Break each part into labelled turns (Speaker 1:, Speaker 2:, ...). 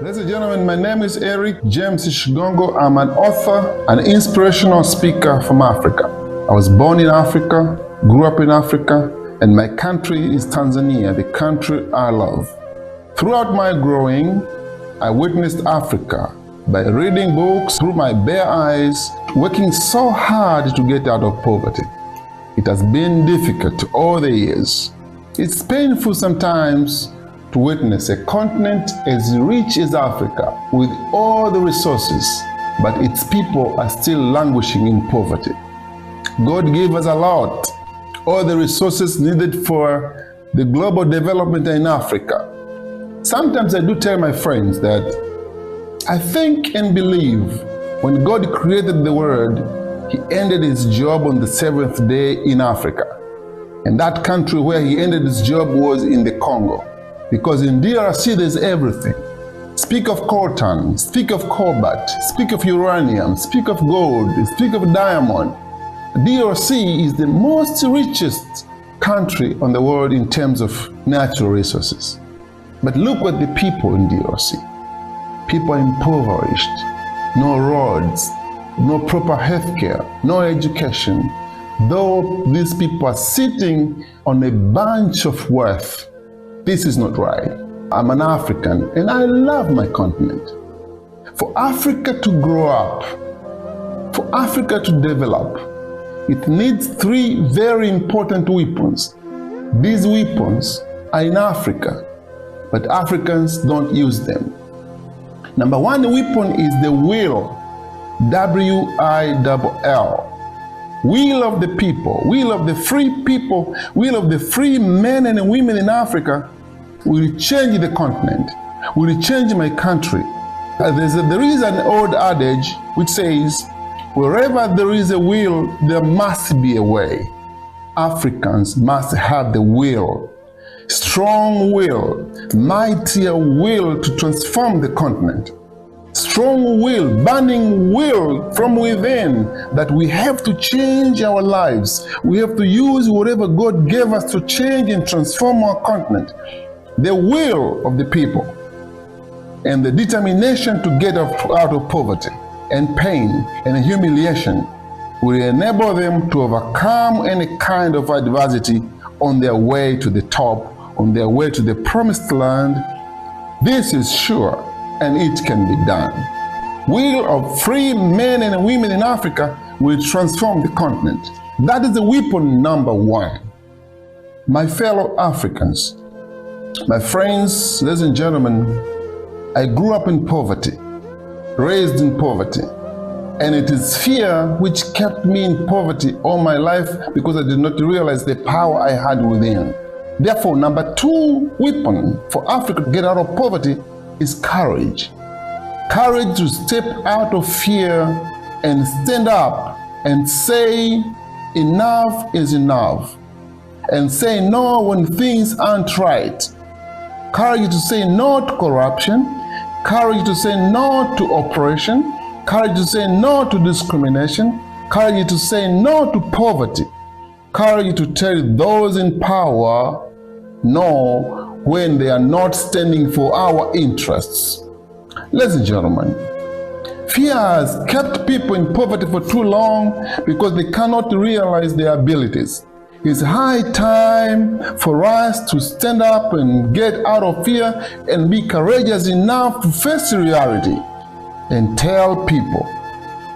Speaker 1: Ladies and gentlemen, my name is Eric James Shigongo. I'm an author, an inspirational speaker from Africa. I was born in Africa, grew up in Africa, and my country is Tanzania, the country I love. Throughout my growing, I witnessed Africa by reading books through my bare eyes, working so hard to get out of poverty. It has been difficult all the years. It's painful sometimes to witness a continent as rich as Africa with all the resources, but its people are still languishing in poverty. God gave us a lot, all the resources needed for the global development in Africa. Sometimes I do tell my friends that I think and believe when God created the world, He ended His job on the seventh day in Africa. And that country where He ended His job was in the Congo. Because in DRC there's everything. Speak of coltan, speak of cobalt, speak of uranium, speak of gold, speak of diamond. DRC is the most richest country on the world in terms of natural resources. But look at the people in DRC. People are impoverished, no roads, no proper healthcare, no education. Though these people are sitting on a bunch of wealth, this is not right. I'm an African and I love my continent. For Africa to grow up, for Africa to develop, it needs three very important weapons. These weapons are in Africa, but Africans don't use them. Number one weapon is the will, W-I-L-L. Will of the people, will of the free people, will of the free men and women in Africa will change the continent, will change my country. There is an old adage which says, wherever there is a will, there must be a way. Africans must have the will, strong will, mightier will to transform the continent. Strong will, burning will from within, that we have to change our lives. We have to use whatever God gave us to change and transform our continent. The will of the people and the determination to get out of poverty and pain and humiliation will enable them to overcome any kind of adversity on their way to the top, on their way to the promised land. This is sure, and it can be done. Will of free men and women in Africa will transform the continent. That is the weapon number one. My fellow Africans, my friends, ladies and gentlemen, I grew up in poverty, raised in poverty, and it is fear which kept me in poverty all my life because I did not realize the power I had within. Therefore, number two weapon for Africa to get out of poverty is courage. Courage to step out of fear and stand up and say enough is enough, and say no when things aren't right. Courage to say no to corruption, courage to say no to oppression, courage to say no to discrimination, courage to say no to poverty, courage to tell those in power no when they are not standing for our interests. Ladies and gentlemen, fear has kept people in poverty for too long because they cannot realize their abilities. It's high time for us to stand up and get out of fear and be courageous enough to face reality and tell people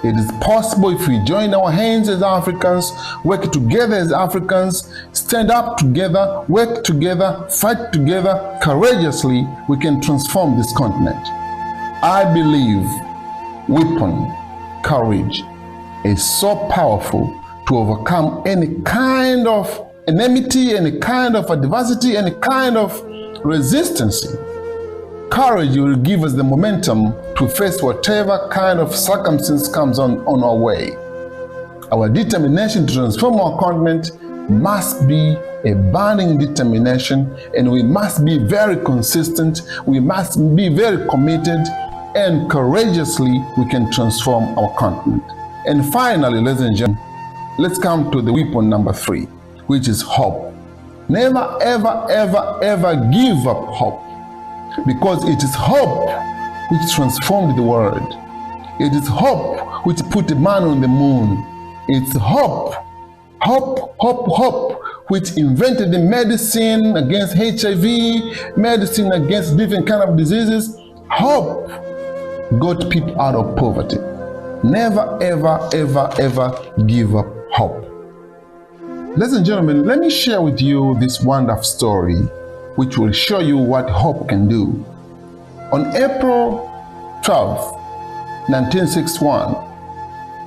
Speaker 1: it is possible if we join our hands as Africans, work together as Africans, stand up together, work together, fight together, courageously, we can transform this continent. I believe weapon, courage, is so powerful to overcome any kind of enmity, any kind of adversity, any kind of resistance. Courage will give us the momentum to face whatever kind of circumstance comes on our way. Our determination to transform our continent must be a burning determination, and we must be very consistent, we must be very committed, and courageously we can transform our continent. And finally, ladies and gentlemen, let's come to the weapon number three, which is hope. Never, ever, ever, ever give up hope, because it is hope which transformed the world. It is hope which put a man on the moon. It's hope, which invented the medicine against HIV, medicine against different kind of diseases. Hope got people out of poverty. Never, ever, ever, ever give up hope. Ladies and gentlemen, let me share with you this wonderful story which will show you what hope can do. On April 12, 1961,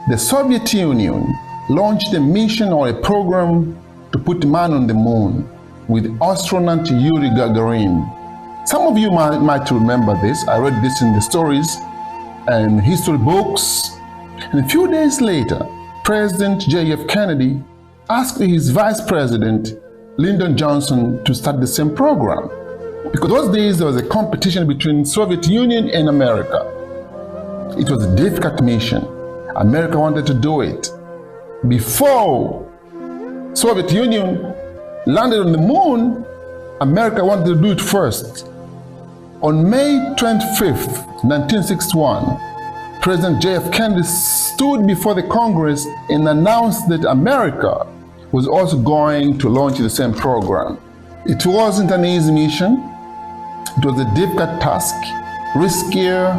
Speaker 1: the Soviet Union launched a mission or a program to put man on the moon with astronaut Yuri Gagarin. Some of you might remember this. I read this in the stories and history books. And a few days later, President J.F. Kennedy asked his Vice President, Lyndon Johnson, to start the same program. Because those days there was a competition between Soviet Union and America. It was a difficult mission. America wanted to do it. Before Soviet Union landed on the moon, America wanted to do it first. On May 25th, 1961, President J.F. Kennedy stood before the Congress and announced that America was also going to launch the same program. It wasn't an easy mission. It was a difficult task, riskier.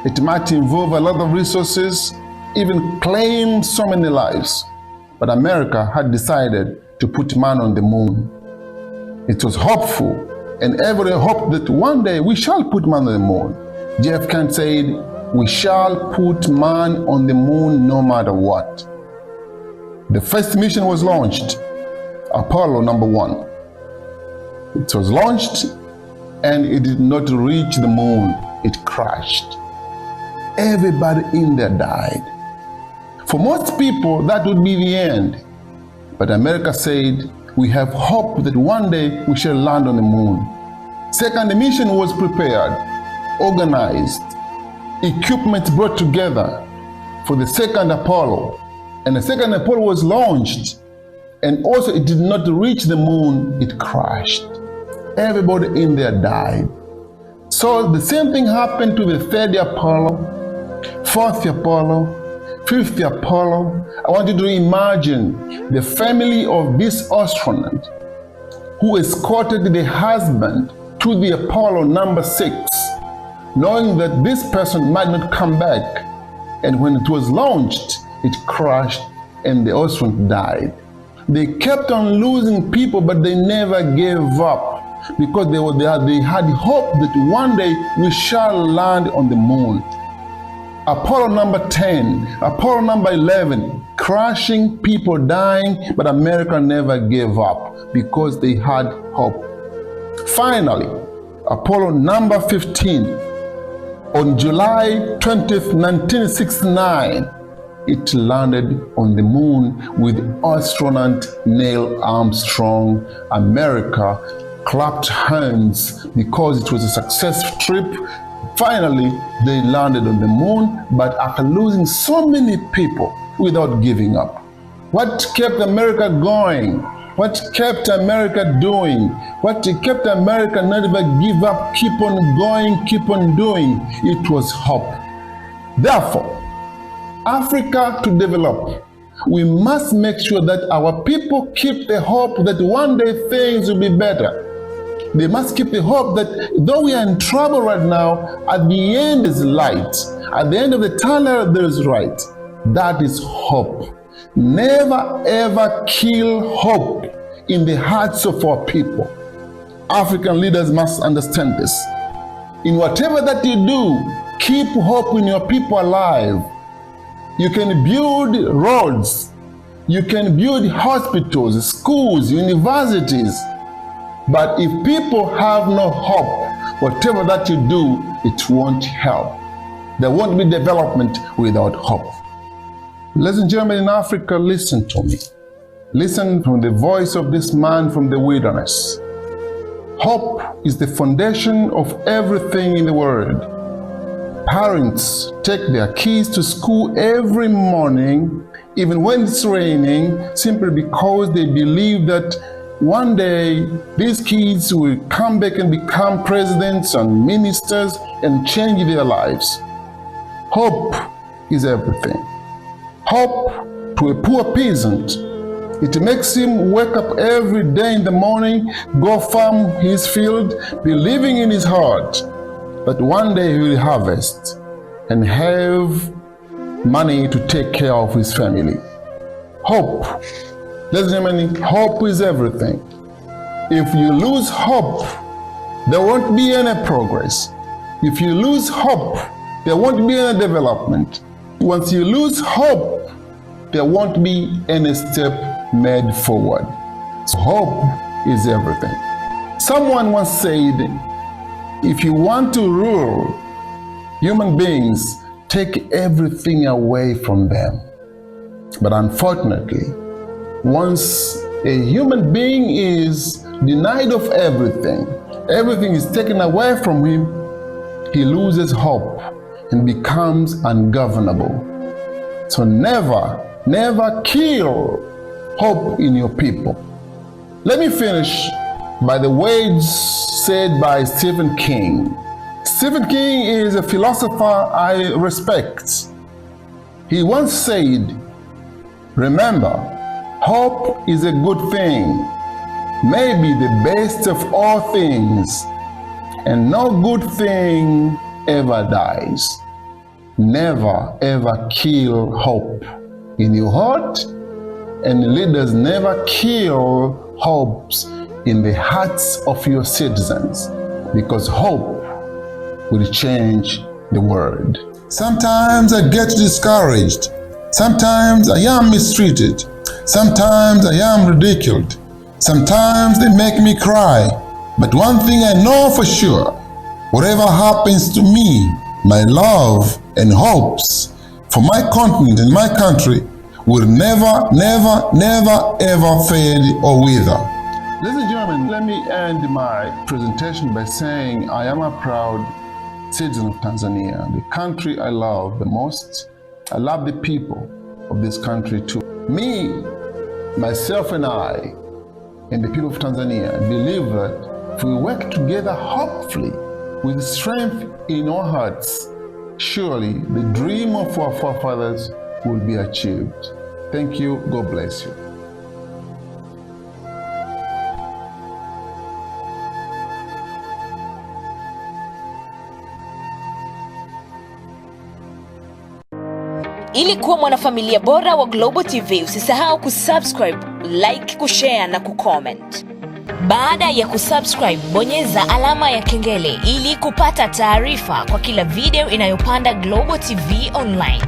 Speaker 1: It might involve a lot of resources, even claim so many lives. But America had decided to put man on the moon. It was hopeful, and everybody hoped that one day we shall put man on the moon. JF Kennedy said, we shall put man on the moon no matter what. The first mission was launched, Apollo number 1. It was launched and it did not reach the moon. It crashed. Everybody in there died. For most people, that would be the end. But America said, we have hope that one day we shall land on the moon. Second, the mission was prepared, organized, equipment brought together for the second Apollo. And the second Apollo was launched, and also it did not reach the moon, it crashed. Everybody in there died. So the same thing happened to the third Apollo, fourth Apollo, fifth Apollo. I want you to imagine the family of this astronaut who escorted the husband to the Apollo number 6, knowing that this person might not come back. And when it was launched, it crashed and the astronaut died. They kept on losing people, but they never gave up because they had hope that one day we shall land on the moon. Apollo number 10, Apollo number 11, crashing, people dying, but America never gave up because they had hope. Finally, Apollo number 15, on July 20th, 1969, it landed on the moon with astronaut Neil Armstrong. America clapped hands because it was a successful trip. Finally, they landed on the moon, but after losing so many people without giving up. What kept America going? What kept America doing? What kept America never give up, keep on going, keep on doing? It was hope. Therefore, Africa to develop, we must make sure that our people keep the hope that one day things will be better. They must keep the hope that though we are in trouble right now, at the end is light. At the end of the tunnel, there is light. That is hope. Never ever kill hope in the hearts of our people. African leaders must understand this. In whatever that you do, keep hope in your people alive. You can build roads, you can build hospitals, schools, universities, but if people have no hope, whatever that you do, it won't help. There won't be development without hope. Ladies and gentlemen in Africa, listen to me. Listen from the voice of this man from the wilderness. Hope is the foundation of everything in the world. Parents take their kids to school every morning, even when it's raining, simply because they believe that one day these kids will come back and become presidents and ministers and change their lives. Hope is everything. Hope to a poor peasant, it makes him wake up every day in the morning, go farm his field, believing in his heart that one day he will harvest and have money to take care of his family. Hope. Ladies and gentlemen, hope is everything. If you lose hope, there won't be any progress. If you lose hope, there won't be any development. Once you lose hope, there won't be any step made forward. So hope is everything. Someone once said, if you want to rule human beings, take everything away from them. But unfortunately, once a human being is denied of everything, everything is taken away from him, he loses hope and becomes ungovernable. So never kill hope in your people. Let me finish by the words said by Stephen King. Stephen King is a philosopher I respect. He once said, remember, hope is a good thing, maybe the best of all things, and no good thing ever dies. Never ever kill hope in your heart, and leaders never kill hopes in the hearts of your citizens, because hope will change the world. Sometimes I get discouraged. Sometimes I am mistreated. Sometimes I am ridiculed. Sometimes they make me cry. But one thing I know for sure, whatever happens to me, my love and hopes for my continent and my country will never ever fade or wither. Ladies and gentlemen, let me end my presentation by saying I am a proud citizen of Tanzania, the country I love the most. I love the people of this country too. Me, myself and I, and the people of Tanzania believe that if we work together hopefully with strength in our hearts, surely the dream of our forefathers will be achieved. Thank you. God bless you.
Speaker 2: Ili kuwa mwanafamilia bora wa Global TV, usisahau kusubscribe, like, kushare na kucomment. Baada ya kusubscribe, bonyeza alama ya kengele ili kupata taarifa kwa kila video inayopanda Global TV Online.